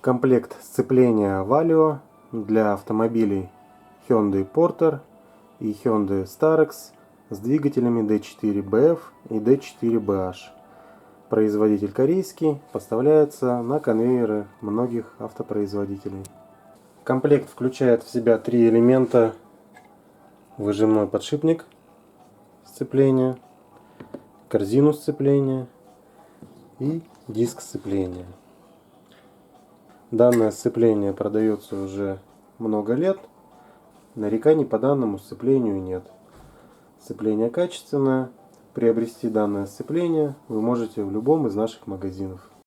Комплект сцепления Valio для автомобилей Hyundai Porter и Hyundai Starex с двигателями D4BF и D4BH. Производитель корейский, поставляется на конвейеры многих автопроизводителей. Комплект включает в себя три элемента: выжимной подшипник сцепления, корзину сцепления и диск сцепления. Данное сцепление продается уже много лет. Нареканий по данному сцеплению нет. Сцепление качественное. Приобрести данное сцепление вы можете в любом из наших магазинов.